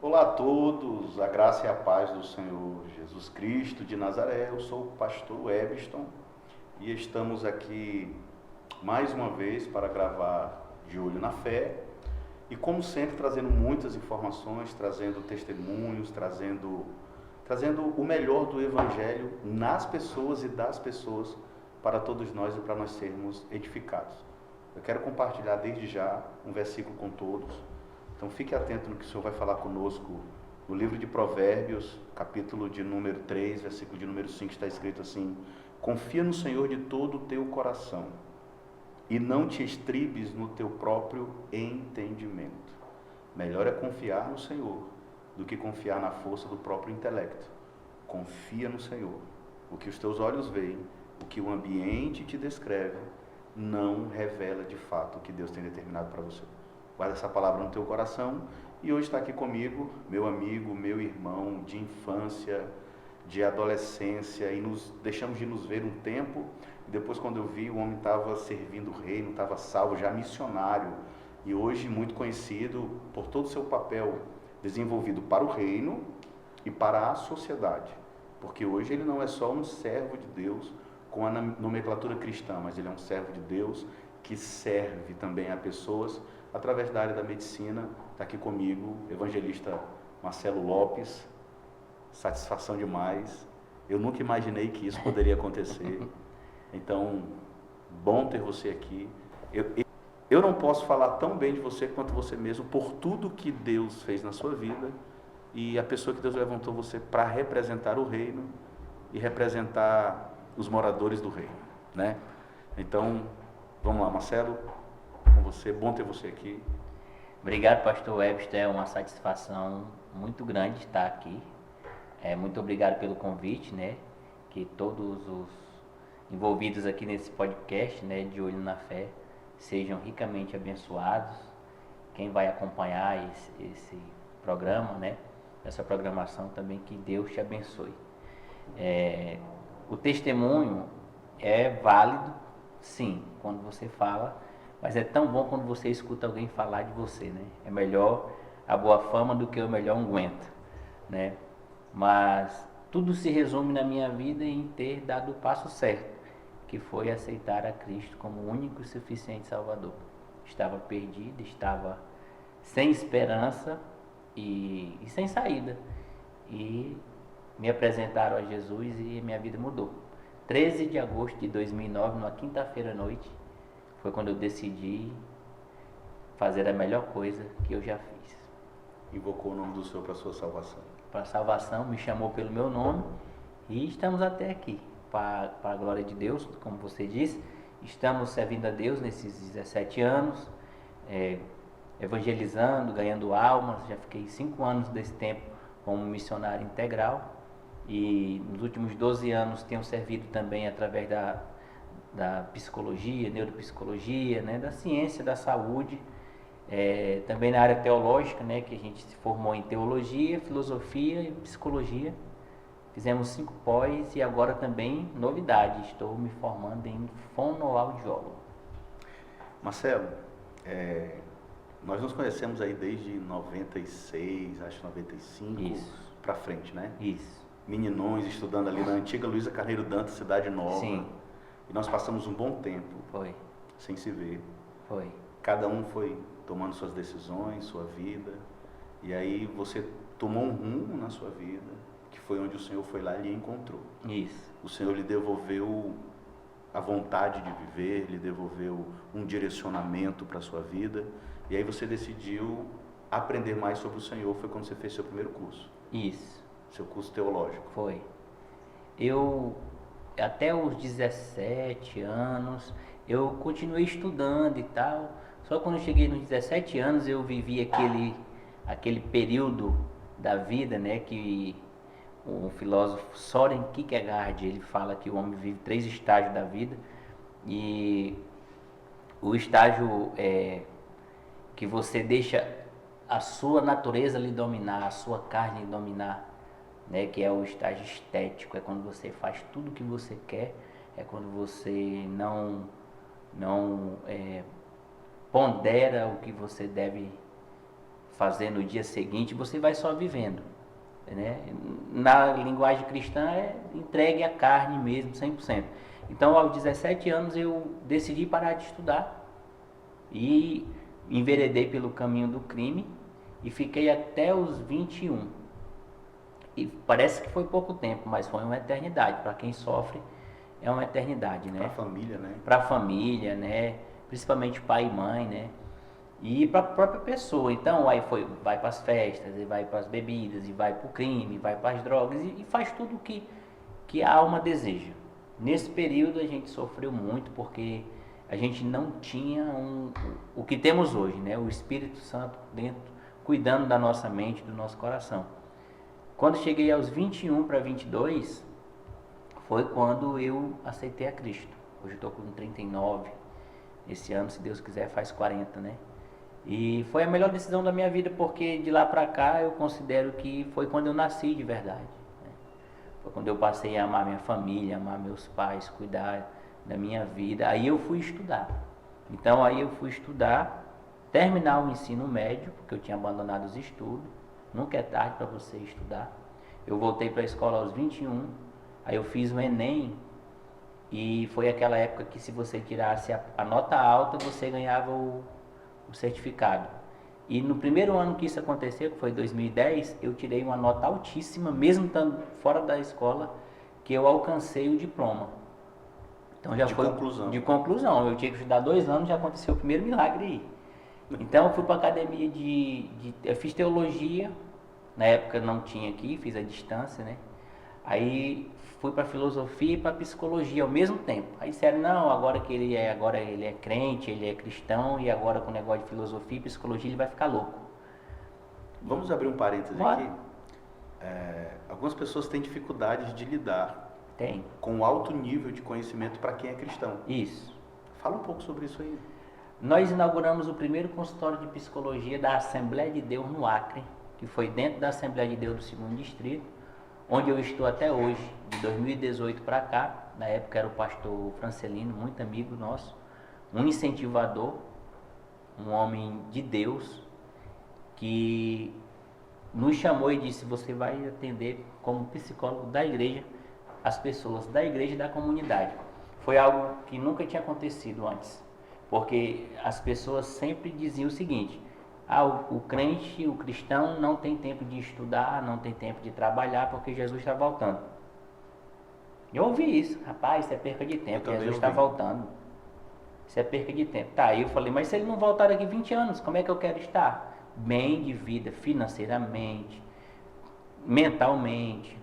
Olá a todos, a graça e a paz do Senhor Jesus Cristo de Nazaré. Eu sou o pastor Ebston e estamos aqui mais uma vez para gravar De Olho na Fé e, como sempre, trazendo muitas informações, trazendo testemunhos, trazendo o melhor do Evangelho nas pessoas e das pessoas para todos nós e para nós sermos edificados. Eu quero compartilhar desde já um versículo com todos. Então fique atento no que o Senhor vai falar conosco no livro de Provérbios, capítulo de número 3, versículo de número 5, está escrito assim: confia no Senhor de todo o teu coração e não te estribes no teu próprio entendimento. Melhor é confiar no Senhor do que confiar na força do próprio intelecto. Confia no Senhor. O que os teus olhos veem, o que o ambiente te descreve, não revela de fato o que Deus tem determinado para você. Guarda essa palavra no teu coração. E hoje está aqui comigo meu amigo, meu irmão de infância, de adolescência, e deixamos de nos ver um tempo, e depois, quando eu vi, o homem estava servindo o reino, estava salvo, já missionário, e hoje muito conhecido por todo o seu papel desenvolvido para o reino e para a sociedade, porque hoje ele não é só um servo de Deus com a nomenclatura cristã, mas ele é um servo de Deus que serve também a pessoas através da área da medicina. Está aqui comigo, evangelista Marcelo Lopes. Satisfação demais. Eu nunca imaginei que isso poderia acontecer. Então, bom ter você aqui. Eu não posso falar tão bem de você quanto você mesmo, por tudo que Deus fez na sua vida e a pessoa que Deus levantou você para representar o reino e representar os moradores do reino, né? Então, vamos lá, Marcelo, com você. Bom ter você aqui. Obrigado, pastor Webster. É uma satisfação muito grande estar aqui. Muito obrigado pelo convite, né? Que todos os envolvidos aqui nesse podcast, né, De Olho na Fé, sejam ricamente abençoados. Quem vai acompanhar esse programa, né? Essa programação também, que Deus te abençoe. O testemunho é válido, sim, quando você fala, mas é tão bom quando você escuta alguém falar de você, né? É melhor a boa fama do que o melhor unguento, né? Mas tudo se resume na minha vida em ter dado o passo certo, que foi aceitar a Cristo como o único e suficiente Salvador. Estava perdido, estava sem esperança e sem saída. E me apresentaram a Jesus e minha vida mudou. 13 de agosto de 2009, numa quinta-feira à noite, foi quando eu decidi fazer a melhor coisa que eu já fiz. Invocou o nome do Senhor para a sua salvação. Para a salvação, me chamou pelo meu nome e estamos até aqui. Para a glória de Deus, como você disse, estamos servindo a Deus nesses 17 anos, evangelizando, ganhando almas. Já fiquei 5 anos desse tempo como missionário integral e nos últimos 12 anos tenho servido também através da psicologia, neuropsicologia, né, da ciência da saúde, também na área teológica, né, que a gente se formou em teologia, filosofia e psicologia. Fizemos 5 pós e agora também, novidade, estou me formando em fonoaudiólogo. Marcelo, nós nos conhecemos aí desde 96, acho 95 para frente, né? Isso. Meninões, estudando ali na antiga Luiza Carneiro Dantas, Cidade Nova. Sim. E nós passamos um bom tempo. Foi. Sem se ver. Foi. Cada um foi tomando suas decisões, sua vida. E aí você tomou um rumo na sua vida, que foi onde o Senhor foi lá e lhe encontrou. Isso. O Senhor lhe devolveu a vontade de viver, lhe devolveu um direcionamento para a sua vida. E aí você decidiu aprender mais sobre o Senhor. Foi quando você fez seu primeiro curso. Isso. Seu curso teológico. Foi. Eu, até os 17 anos, eu continuei estudando e tal. Só quando eu cheguei nos 17 anos, eu vivi aquele período da vida, né, que o filósofo Soren Kierkegaard, ele fala que o homem vive 3 estágios da vida. E o estágio que você deixa a sua natureza lhe dominar, a sua carne lhe dominar, né, que é o estágio estético, é quando você faz tudo o que você quer, é quando você não pondera o que você deve fazer no dia seguinte, você vai só vivendo, né? Na linguagem cristã é entregue à carne mesmo, 100%. Então, aos 17 anos eu decidi parar de estudar e enveredei pelo caminho do crime e fiquei até os 21. E parece que foi pouco tempo, mas foi uma eternidade. Para quem sofre, é uma eternidade, né? Para a família, né? Para a família, né? Principalmente pai e mãe, né? E para a própria pessoa. Então, aí vai para as festas, e vai para as bebidas, e vai para o crime, vai para as drogas, e faz tudo que a alma deseja. Nesse período a gente sofreu muito, porque a gente não tinha o que temos hoje, né? O Espírito Santo dentro, cuidando da nossa mente, do nosso coração. Quando cheguei aos 21 para 22, foi quando eu aceitei a Cristo. Hoje eu estou com 39, esse ano, se Deus quiser, faz 40, né? E foi a melhor decisão da minha vida, porque de lá para cá eu considero que foi quando eu nasci de verdade, né? Foi quando eu passei a amar minha família, amar meus pais, cuidar da minha vida. Aí eu fui estudar. Então aí eu fui estudar, terminar o ensino médio, porque eu tinha abandonado os estudos. Nunca é tarde para você estudar. Eu voltei para a escola aos 21, aí eu fiz o Enem, e foi aquela época que se você tirasse a nota alta, você ganhava o certificado. E no primeiro ano que isso aconteceu, que foi 2010, eu tirei uma nota altíssima, mesmo estando fora da escola, que eu alcancei o diploma. Então já foi de conclusão. Eu tinha que estudar 2 anos, já aconteceu o primeiro milagre aí. Então eu fui para a academia eu fiz teologia, na época não tinha aqui, fiz a distância, né? Aí fui para filosofia e para psicologia ao mesmo tempo. Aí disseram, não, agora ele é crente, ele é cristão, e agora com o negócio de filosofia e psicologia ele vai ficar louco. Vamos abrir um parênteses aqui. Algumas pessoas têm dificuldades de lidar com o alto nível de conhecimento para quem é cristão. Isso. Fala um pouco sobre isso aí. Nós inauguramos o primeiro consultório de psicologia da Assembleia de Deus no Acre, que foi dentro da Assembleia de Deus do 2º Distrito, onde eu estou até hoje, de 2018 para cá. Na época era o pastor Francelino, muito amigo nosso, um incentivador, um homem de Deus, que nos chamou e disse, você vai atender como psicólogo da igreja, as pessoas da igreja e da comunidade. Foi algo que nunca tinha acontecido antes, porque as pessoas sempre diziam o seguinte, o crente, o cristão não tem tempo de estudar, não tem tempo de trabalhar, porque Jesus está voltando. Eu ouvi isso, rapaz, isso é perca de tempo, Jesus está voltando. Isso é perca de tempo. Tá, aí eu falei, mas se ele não voltar daqui 20 anos, como é que eu quero estar? Bem de vida, financeiramente, mentalmente.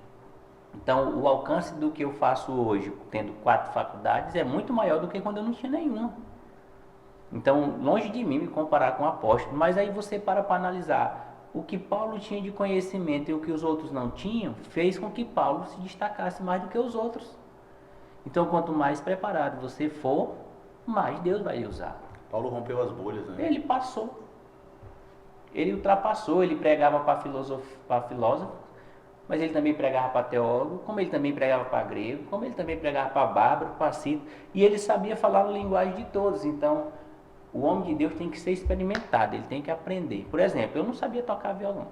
Então, o alcance do que eu faço hoje, tendo 4 faculdades, é muito maior do que quando eu não tinha nenhuma. Então, longe de mim me comparar com o apóstolo, mas aí você para analisar o que Paulo tinha de conhecimento e o que os outros não tinham, fez com que Paulo se destacasse mais do que os outros. Então, quanto mais preparado você for, mais Deus vai lhe usar. Paulo rompeu as bolhas, né? Ele passou. Ele ultrapassou, ele pregava para filósofo, mas ele também pregava para teólogo, como ele também pregava para grego, como ele também pregava para bárbaro, para cito, e ele sabia falar a linguagem de todos. Então, o homem de Deus tem que ser experimentado, ele tem que aprender. Por exemplo, eu não sabia tocar violão.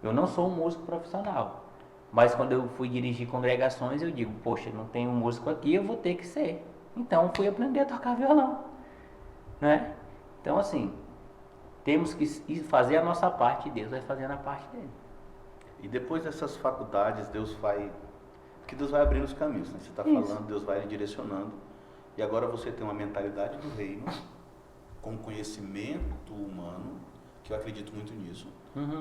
Eu não sou um músico profissional. Mas quando eu fui dirigir congregações, eu digo, poxa, não tem um músico aqui, eu vou ter que ser. Então, fui aprender a tocar violão, né? Então, assim, temos que fazer a nossa parte e Deus vai fazendo a parte dele. E depois dessas faculdades, Deus vai abrindo os caminhos, né? Você está falando, Deus vai lhe direcionando. E agora você tem uma mentalidade do reino, com conhecimento humano, que eu acredito muito nisso,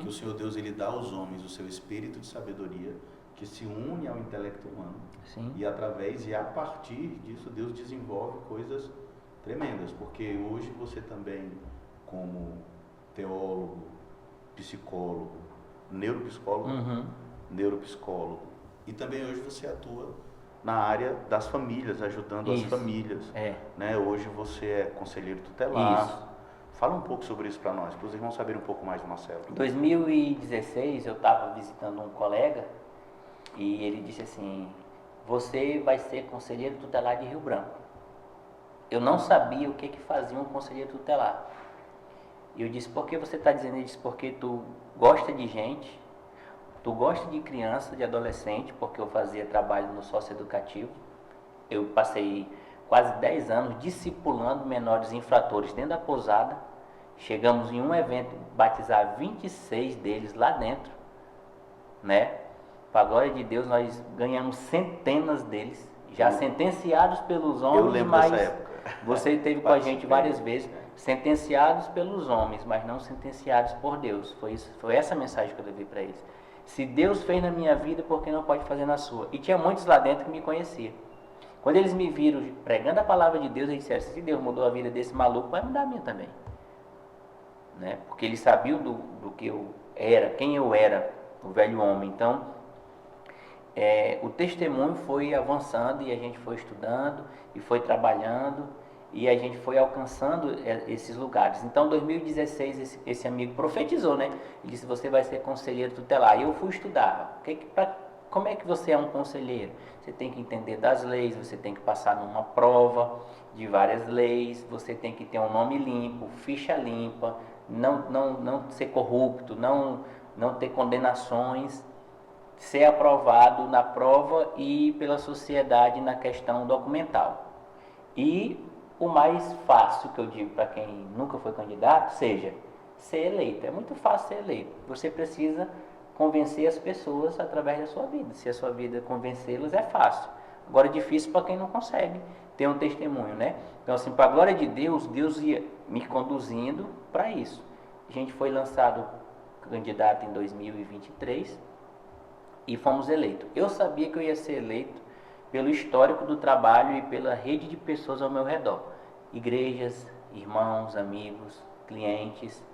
que o Senhor Deus, ele dá aos homens o seu espírito de sabedoria, que se une ao intelecto humano. Sim. E a partir disso, Deus desenvolve coisas tremendas, porque hoje você também, como teólogo, psicólogo, neuropsicólogo, e também hoje você atua na área das famílias, ajudando as famílias. Né? Hoje você é conselheiro tutelar. Isso. Fala um pouco sobre isso para nós, para os irmãos saberem um pouco mais do Marcelo. Em 2016, eu estava visitando um colega e ele disse assim, você vai ser conselheiro tutelar de Rio Branco. Eu não sabia o que fazia um conselheiro tutelar. E eu disse, por que você está dizendo? Ele disse, porque tu gosta de gente, tu gosta de criança, de adolescente, porque eu fazia trabalho no socioeducativo. Eu passei quase 10 anos discipulando menores infratores dentro da pousada. Chegamos em um evento batizar 26 deles lá dentro, né? Para a glória de Deus, nós ganhamos centenas deles, já sentenciados pelos homens. Eu lembro mas dessa época. Você esteve com a gente várias vezes, sentenciados pelos homens, mas não sentenciados por Deus. Foi essa mensagem que eu levei para eles. Se Deus fez na minha vida, por que não pode fazer na sua? E tinha muitos lá dentro que me conheciam. Quando eles me viram pregando a palavra de Deus, eles disseram, se Deus mudou a vida desse maluco, vai mudar a minha também. Né? Porque eles sabiam do que eu era, quem eu era, o velho homem. Então, o testemunho foi avançando e a gente foi estudando e foi trabalhando e a gente foi alcançando esses lugares. Então, em 2016, esse amigo profetizou, né? Ele disse, você vai ser conselheiro tutelar. E eu fui estudar. Como é que você é um conselheiro? Você tem que entender das leis, você tem que passar numa prova de várias leis, você tem que ter um nome limpo, ficha limpa, não ser corrupto, não ter condenações, ser aprovado na prova e pela sociedade na questão documental. E o mais fácil que eu digo para quem nunca foi candidato, seja ser eleito. É muito fácil ser eleito. Você precisa convencer as pessoas através da sua vida. Se a sua vida convencê-las, é fácil. Agora é difícil para quem não consegue ter um testemunho, né? Então, assim, para a glória de Deus, Deus ia me conduzindo para isso. A gente foi lançado candidato em 2023 e fomos eleitos. Eu sabia que eu ia ser eleito pelo histórico do trabalho e pela rede de pessoas ao meu redor. Igrejas, irmãos, amigos, clientes.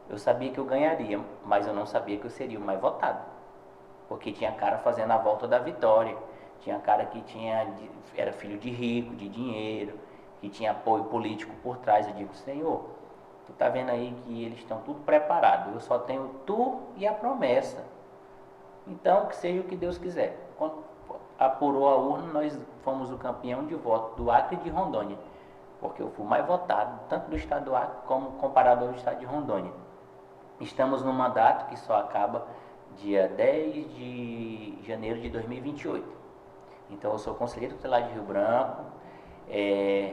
Eu sabia que eu ganharia, mas eu não sabia que eu seria o mais votado. Porque tinha cara fazendo a volta da vitória. Tinha cara que era filho de rico, de dinheiro, que tinha apoio político por trás. Eu digo, Senhor, tu tá vendo aí que eles estão tudo preparados. Eu só tenho tu e a promessa. Então, que seja o que Deus quiser. Quando apurou a urna, nós fomos o campeão de voto do Acre e de Rondônia. Porque eu fui mais votado, tanto do estado do Acre como comparado ao estado de Rondônia. Estamos num mandato que só acaba dia 10 de janeiro de 2028. Então, eu sou conselheiro tutelar de Rio Branco,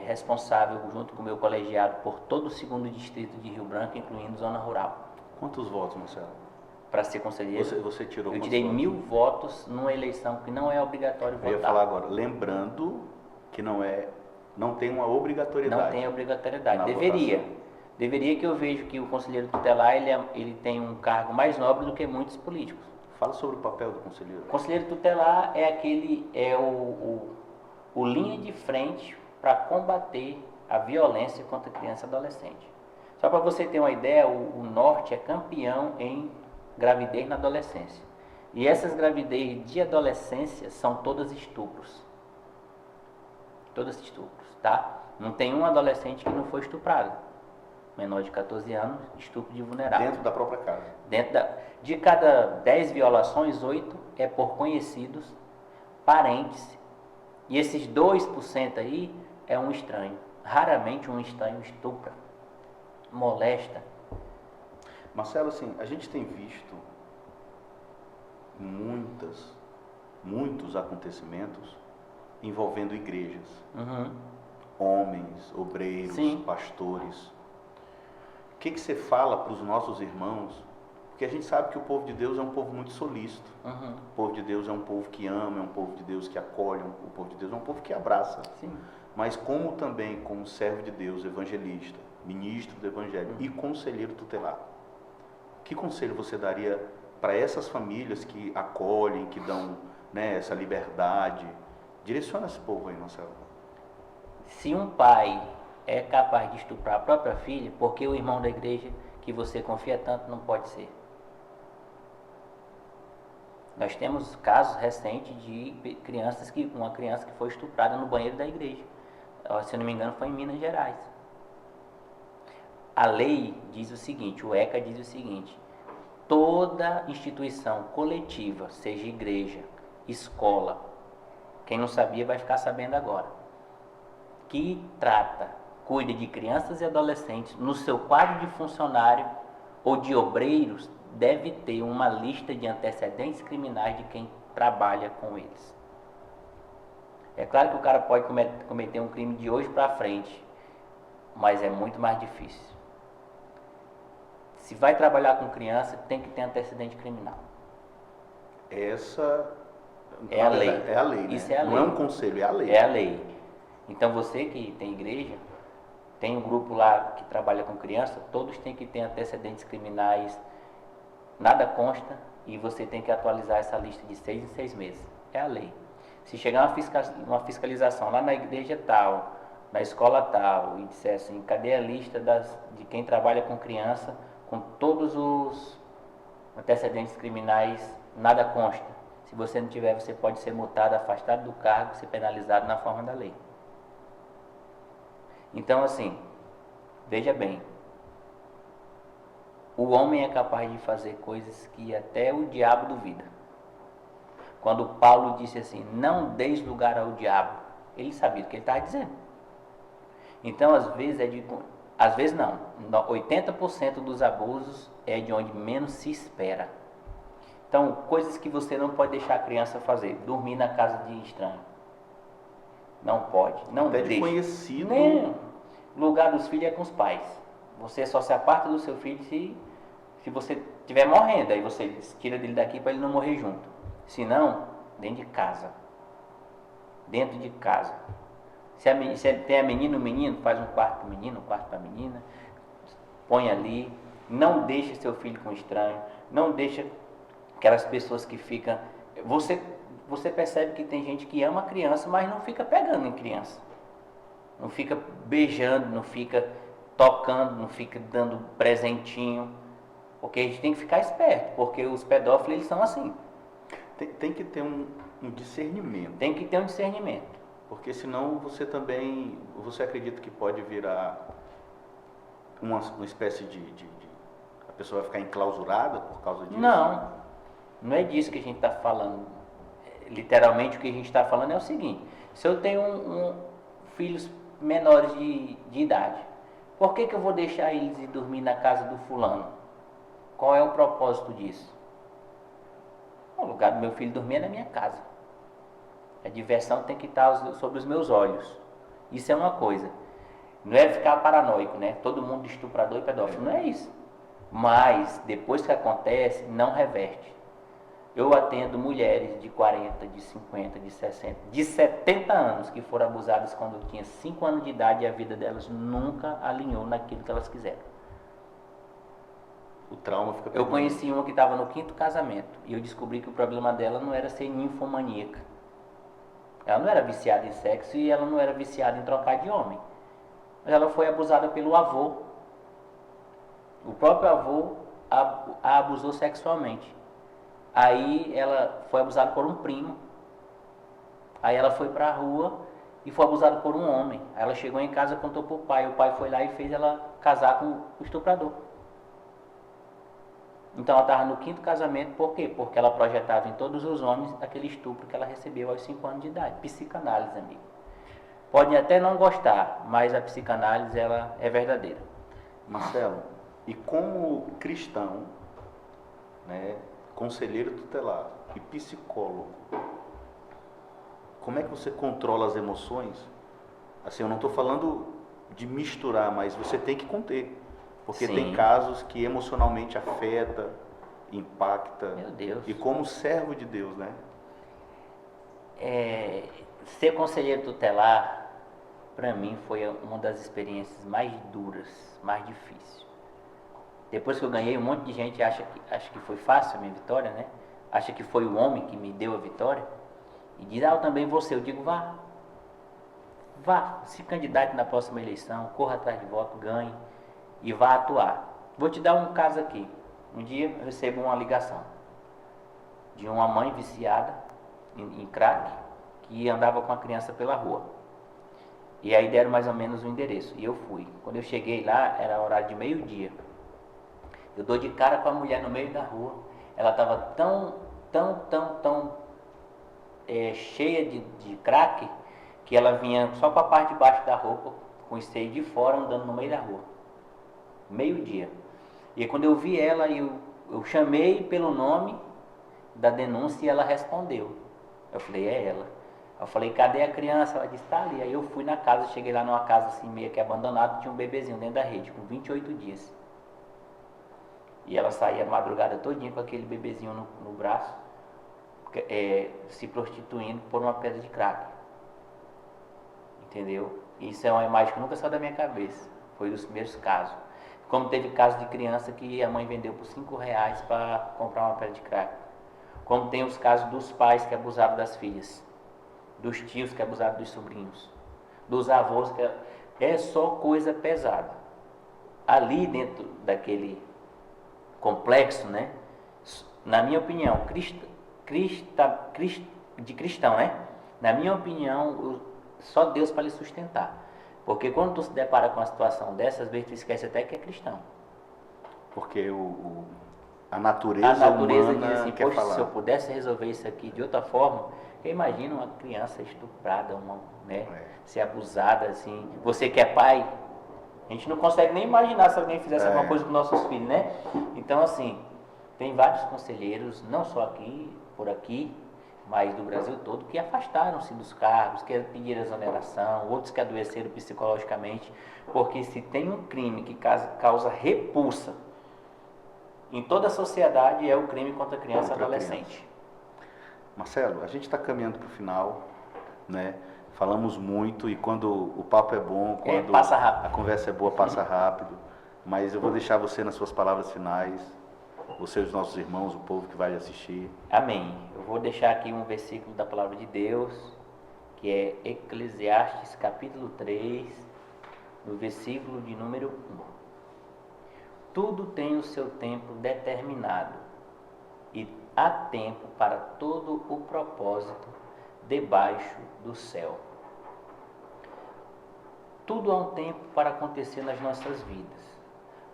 responsável, junto com o meu colegiado, por todo o 2º distrito de Rio Branco, incluindo zona rural. Quantos votos, Marcelo? Para ser conselheiro, você tirou eu tirei 1000 votos numa eleição que não é obrigatório votar. Eu ia falar agora, lembrando que não tem uma obrigatoriedade. Não tem obrigatoriedade. Deveria, que eu vejo que o conselheiro tutelar ele tem um cargo mais nobre do que muitos políticos. Fala sobre o papel do conselheiro. O conselheiro tutelar é o linha de frente para combater a violência contra criança e adolescente. Só para você ter uma ideia, o Norte é campeão em gravidez na adolescência. E essas gravidez de adolescência são todas estupros. Todas estupros, tá? Não tem um adolescente que não foi estuprado. Menor de 14 anos, estupro de vulnerável. Dentro da própria casa. De cada 10 violações, 8 é por conhecidos, parentes. E esses 2% aí é um estranho. Raramente um estranho estupra, molesta. Marcelo, assim, a gente tem visto muitos acontecimentos envolvendo igrejas. Homens, obreiros, Sim. pastores. O que você fala para os nossos irmãos? Porque a gente sabe que o povo de Deus é um povo muito solícito. O povo de Deus é um povo que ama, é um povo de Deus que acolhe, o povo de Deus é um povo que abraça. Sim. Mas como também, como servo de Deus, evangelista, ministro do evangelho e conselheiro tutelar, que conselho você daria para essas famílias que acolhem, que dão, né, essa liberdade? Direciona esse povo aí, Marcelo. Se um pai é capaz de estuprar a própria filha, porque o irmão da igreja que você confia tanto não pode ser? Nós temos casos recentes de uma criança que foi estuprada no banheiro da igreja. Se eu não me engano, foi em Minas Gerais. A lei diz o seguinte, o ECA diz o seguinte: toda instituição coletiva, seja igreja, escola, quem não sabia vai ficar sabendo agora, que trata cuida de crianças e adolescentes, no seu quadro de funcionário ou de obreiros, deve ter uma lista de antecedentes criminais de quem trabalha com eles. É claro que o cara pode cometer um crime de hoje para frente, mas é muito mais difícil. Se vai trabalhar com criança, tem que ter antecedente criminal. Essa é a lei. É a lei, né? Isso é a lei. Não é um conselho, é a lei. É a lei. Então você que tem igreja, tem um grupo lá que trabalha com criança, todos têm que ter antecedentes criminais, nada consta, e você tem que atualizar essa lista de 6 em 6 meses. É a lei. Se chegar uma fiscalização lá na igreja tal, na escola tal, e disser assim, cadê a lista de quem trabalha com criança, com todos os antecedentes criminais, nada consta. Se você não tiver, você pode ser multado, afastado do cargo, ser penalizado na forma da lei. Então, assim, veja bem, o homem é capaz de fazer coisas que até o diabo duvida. Quando Paulo disse assim, não deis lugar ao diabo, ele sabia o que ele estava dizendo. Então, às vezes não, 80% dos abusos é de onde menos se espera. Então, coisas que você não pode deixar a criança fazer, dormir na casa de estranho. Não pode, não até deixa. De conhecido. Nem. O lugar dos filhos é com os pais. Você só se aparta do seu filho se você estiver morrendo. Aí você tira dele daqui para ele não morrer junto. Se não, dentro de casa. Dentro de casa. Se tem a menina, o menino, faz um quarto para o menino, um quarto para a menina. Põe ali. Não deixa seu filho com estranho. Não deixa aquelas pessoas que ficam... Você percebe que tem gente que ama a criança, mas não fica pegando em criança. Não fica beijando, não fica tocando, não fica dando presentinho. Porque a gente tem que ficar esperto, porque os pedófilos eles são assim. Tem que ter um discernimento. Tem que ter um discernimento. Porque senão você acredita que pode virar uma espécie a pessoa vai ficar enclausurada por causa disso? Não é disso que a gente está falando. Literalmente o que a gente está falando é o seguinte, se eu tenho filhos menores de idade, por que eu vou deixar eles ir dormir na casa do fulano? Qual é o propósito disso? O lugar do meu filho dormir é na minha casa. A diversão tem que estar sobre os meus olhos. Isso é uma coisa. Não é ficar paranoico, né? Todo mundo estuprador e pedófilo. Não é isso. Mas, depois que acontece, não reverte. Eu atendo mulheres de 40, de 50, de 60, de 70 anos que foram abusadas quando eu tinha 5 anos de idade e a vida delas nunca alinhou naquilo que elas quiseram. O trauma fica... Eu conheci uma que estava no 5º casamento e eu descobri que o problema dela não era ser ninfomaníaca. Ela não era viciada em sexo e ela não era viciada em trocar de homem. Mas ela foi abusada pelo avô. O próprio avô a abusou sexualmente. Aí ela foi abusada por um primo. Aí ela foi para a rua e foi abusada por um homem. Aí ela chegou em casa e contou para o pai. O pai foi lá e fez ela casar com o estuprador. Então ela estava no 5º casamento, por quê? Porque ela projetava em todos os homens aquele estupro que ela recebeu aos 5 anos de idade. Psicanálise, amigo. Podem até não gostar, mas a psicanálise ela é verdadeira. Marcelo, e como cristão, né, conselheiro tutelar e psicólogo, como é que você controla as emoções? Assim, eu não estou falando de misturar, mas você tem que conter. Porque Sim. Tem casos que emocionalmente afeta, impacta. Meu Deus. E como servo de Deus, né? Ser conselheiro tutelar, para mim, foi uma das experiências mais duras, mais difíceis. Depois que eu ganhei, um monte de gente acha que foi fácil a minha vitória, né? Acha que foi o homem que me deu a vitória. E diz, eu também vou ser. Eu digo, vá, se candidate na próxima eleição, corra atrás de voto, ganhe e vá atuar. Vou te dar um caso aqui. Um dia eu recebo uma ligação de uma mãe viciada em crack que andava com a criança pela rua. E aí deram mais ou menos o endereço. E eu fui. Quando eu cheguei lá, era horário de meio-dia. Eu dou de cara com a mulher no meio da rua. Ela estava tão cheia de crack que ela vinha só com a parte de baixo da roupa, com o esteio de fora, andando no meio da rua. Meio-dia. E quando eu vi ela, eu chamei pelo nome da denúncia e ela respondeu. Eu falei, é ela. Eu falei, cadê a criança? Ela disse, tá ali. Aí eu fui na casa, cheguei lá numa casa assim, meio que abandonada, tinha um bebezinho dentro da rede, com 28 dias. E ela saía a madrugada todinha com aquele bebezinho no braço, se prostituindo por uma pedra de crack. Entendeu? Isso é uma imagem que nunca saiu da minha cabeça. Foi dos primeiros casos. Como teve caso de criança que a mãe vendeu por R$5 para comprar uma pedra de crack. Como tem os casos dos pais que abusaram das filhas, dos tios que abusaram dos sobrinhos, dos avós que... É só coisa pesada. Ali dentro daquele complexo, né? Na minha opinião, de cristão, né? Na minha opinião, só Deus para lhe sustentar. Porque quando tu se depara com uma situação dessas, às vezes tu esquece até que é cristão. Porque a natureza humana diz assim, quer poxa, falar. se eu pudesse resolver isso aqui de outra forma, eu imagino uma criança estuprada, ser abusada, assim. Você que é pai, a gente não consegue nem imaginar se alguém fizesse alguma coisa com nossos filhos, né? Então, assim, tem vários conselheiros, não só aqui, por aqui, mas do Brasil todo, que afastaram-se dos cargos, que pediram exoneração, outros que adoeceram psicologicamente, porque se tem um crime que causa repulsa em toda a sociedade, é o crime contra a criança e adolescente. Marcelo, a gente está caminhando para o final, né? Falamos muito e quando o papo é bom, quando passa rápido. A conversa é boa, passa rápido. Mas eu vou deixar você nas suas palavras finais, você e os nossos irmãos, o povo que vai assistir. Amém. Eu vou deixar aqui um versículo da palavra de Deus, que é Eclesiastes capítulo 3, no versículo de número 1. Tudo tem o seu tempo determinado e há tempo para todo o propósito debaixo do céu. Tudo há um tempo para acontecer nas nossas vidas.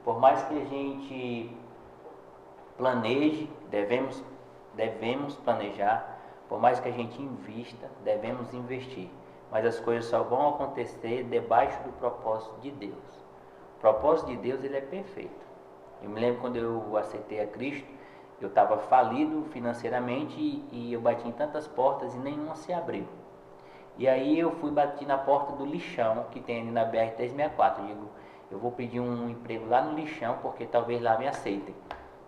Por mais que a gente planeje, devemos planejar, por mais que a gente invista, devemos investir. Mas as coisas só vão acontecer debaixo do propósito de Deus. O propósito de Deus, ele é perfeito. Eu me lembro quando eu aceitei a Cristo, eu estava falido financeiramente e eu bati em tantas portas e nenhuma se abriu. E aí eu bati na porta do lixão que tem ali na BR-364. Eu digo, eu vou pedir um emprego lá no lixão porque talvez lá me aceitem.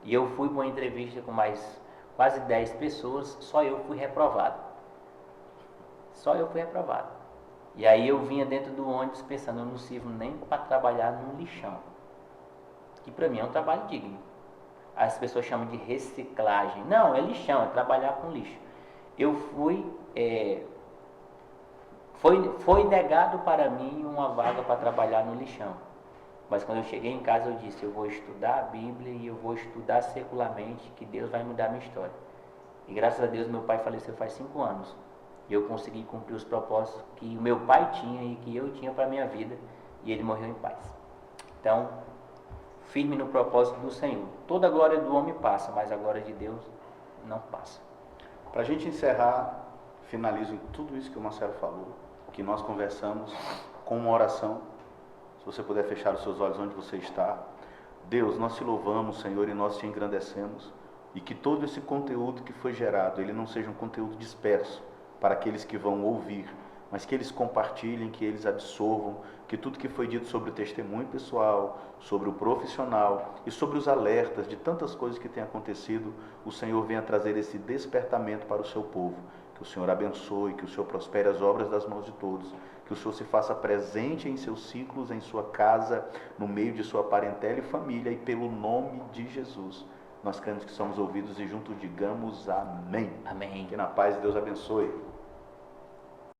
E eu fui para uma entrevista com mais quase 10 pessoas, só eu fui reprovado. E aí eu vinha dentro do ônibus pensando, eu não sirvo nem para trabalhar num lixão. Que para mim é um trabalho digno. As pessoas chamam de reciclagem. Não, é lixão, é trabalhar com lixo. Eu foi negado para mim uma vaga para trabalhar no lixão. Mas quando eu cheguei em casa eu disse, eu vou estudar a Bíblia e eu vou estudar secularmente, que Deus vai mudar a minha história. E graças a Deus meu pai faleceu faz 5 anos. E eu consegui cumprir os propósitos que o meu pai tinha e que eu tinha para a minha vida. E ele morreu em paz. Então, firme no propósito do Senhor. Toda a glória do homem passa, mas a glória de Deus não passa. Para a gente encerrar, finalizo em tudo isso que o Marcelo falou, que nós conversamos com uma oração. Se você puder fechar os seus olhos onde você está. Deus, nós te louvamos, Senhor, e nós te engrandecemos. E que todo esse conteúdo que foi gerado, ele não seja um conteúdo disperso para aqueles que vão ouvir, mas que eles compartilhem, que eles absorvam, que tudo que foi dito sobre o testemunho pessoal, sobre o profissional e sobre os alertas de tantas coisas que têm acontecido, o Senhor venha trazer esse despertamento para o seu povo. Que o Senhor abençoe, que o Senhor prospere as obras das mãos de todos, que o Senhor se faça presente em seus ciclos, em sua casa, no meio de sua parentela e família, e pelo nome de Jesus. Nós cremos que somos ouvidos e juntos digamos amém. Amém. Que na paz Deus abençoe.